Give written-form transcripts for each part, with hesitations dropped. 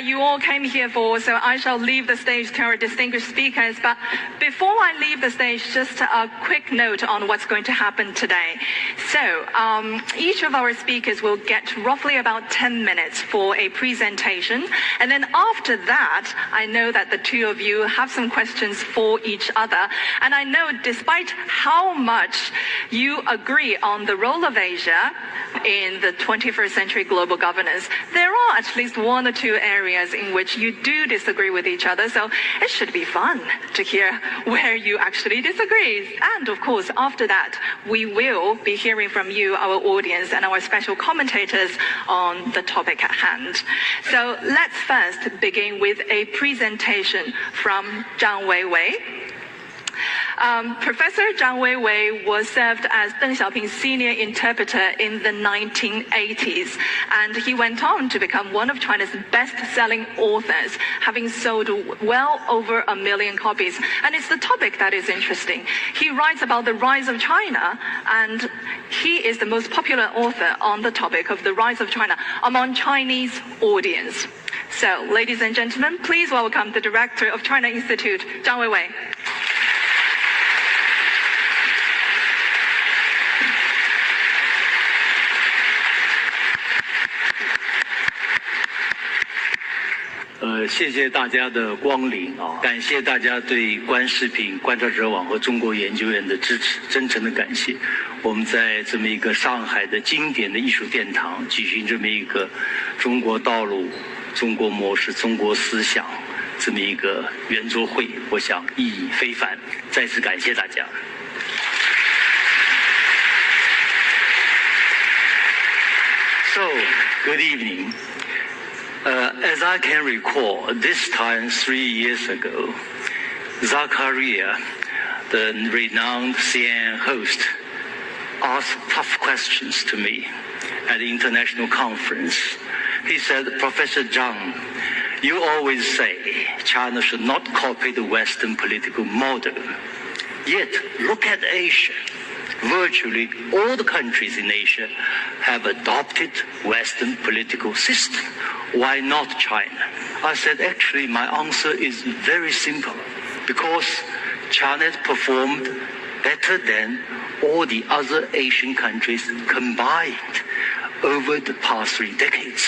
that you all came here for, so I shall leave the stage to our distinguished speakers. But before I leave the stage, just a quick note on what's going to happen today. So each of our speakers will get roughly about 10 minutes for a presentation. And then after that, I know that the two of you have some questions for each other. And I know despite how much you agree on the role of Asia in the 21st century global governance, there are at least one or two areas in which you do disagree with each other. So it should be fun to hear where you actually disagree. And of course, after that, we will be hearing from you, our audience, and our special commentators on the topic at hand. So let's first begin with a presentation from Zhang Weiwei. Professor Zhang Weiwei was served as Deng Xiaoping's senior interpreter in the 1980s, and he went on to become one of China's best-selling authors, having sold well over 1 million copies. And it's the topic that is interesting. He writes about the rise of China, and he is the most popular author on the topic of the rise of China among Chinese audience. So, ladies and gentlemen, please welcome the director of China Institute, Zhang Weiwei.谢谢大家的光临啊！感谢大家对观视频观察者网和中国研究院的支持，真诚的感谢。我们在这么一个上海的经典的艺术殿堂举行这么一个中国道路、中国模式、中国思想这么一个圆桌会，我想意义非凡。再次感谢大家。So, good evening. As I can recall, this time 3 years ago, Zakaria, the renowned CNN host, asked tough questions to me at the international conference. He said, Professor Zhang, you always say China should not copy the Western political model. Yet, look at Asia. Virtually all the countries in Asia have adopted Western political system. Why not China? I said, actually, my answer is very simple. Because China has performed better than all the other Asian countries combined over the past 3 decades,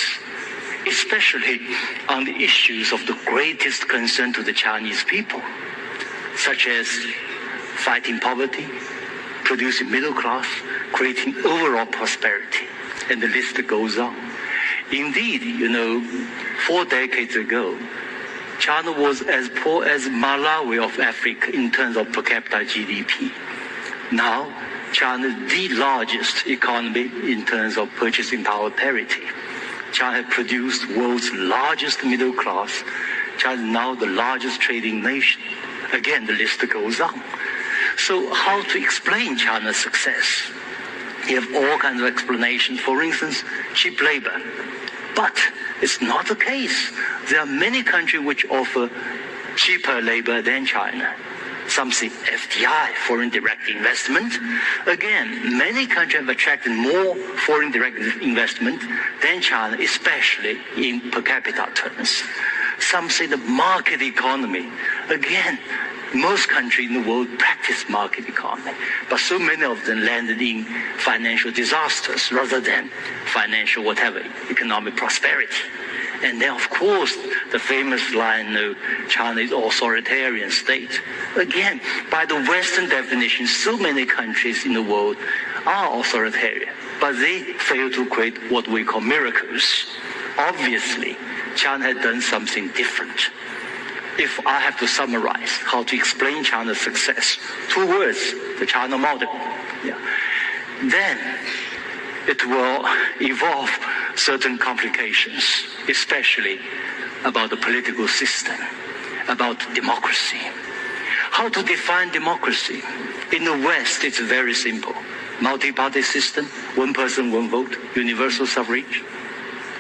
especially on the issues of the greatest concern to the Chinese people, such as fighting poverty, producing middle class, creating overall prosperity, and the list goes on. Indeed, 4 decades ago, China was as poor as Malawi of Africa in terms of per capita GDP. Now, China is the largest economy in terms of purchasing power parity. China has produced the world's largest middle class. China is now the largest trading nation. Again, the list goes on. So how to explain China's success? You have all kinds of explanations. For instance, cheap labor. But it's not the case. There are many countries which offer cheaper labor than China. Some say FDI, foreign direct investment. Again, many countries have attracted more foreign direct investment than China, especially in per capita terms. Some say the market economy. Again, most countries in the world practice market economy, but so many of them landed in financial disasters rather than financial economic prosperity. And then, of course, the famous line, China is authoritarian state. Again, by the Western definition, so many countries in the world are authoritarian, but they fail to create what we call miracles. Obviously, China had done something different. If I have to summarize how to explain China's success, 2 words, the China model, then it will evolve certain complications, especially about the political system, about democracy. How to define democracy? In the West, it's very simple. Multi-party system, 1 person, 1 vote, universal suffrage.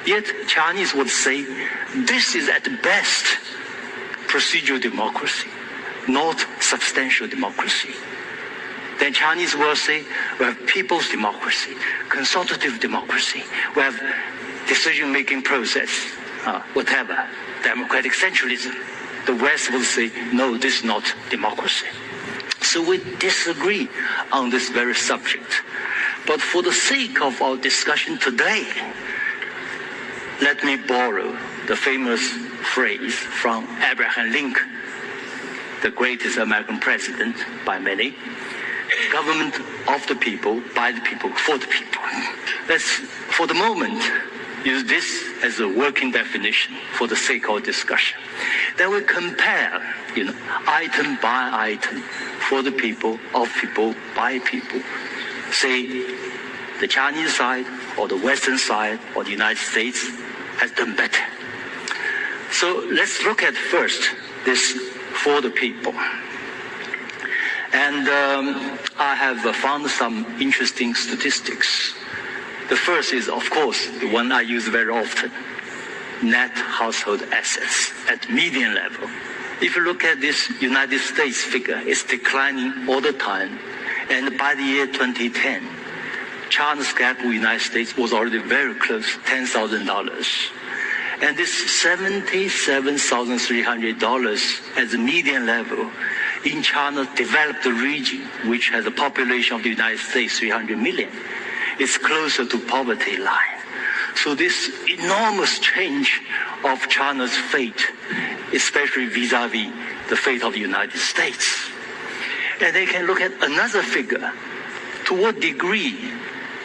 Yet Chinese would say this is at best procedural democracy, not substantial democracy. Then Chinese will say we have people's democracy, consultative democracy, we have decision-making process, whatever, democratic centralism. The West will say, no, this is not democracy. So we disagree on this very subject. But for the sake of our discussion today, let me borrow the famous phrase from Abraham Lincoln, the greatest American president by many: government of the people, by the people, for the people. Let's, for the moment, use this as a working definition for the sake of discussion. Then we compare, item by item, for the people, of people, by people. Say the Chinese side, or the Western side, or the United States has done better. So let's look at first this for the people. And I have found some interesting statistics. The first is, of course, the one I use very often: net household assets at median level. If you look at this United States figure, it's declining all the time. And by the year 2010, China's gap with the United States was already very close, $10,000. And this $77,300 as the median level in China's developed region, which has a population of the United States, 300 million, is closer to poverty line. So this enormous change of China's fate, especially vis-a-vis the fate of the United States. And they can look at another figure. To what degree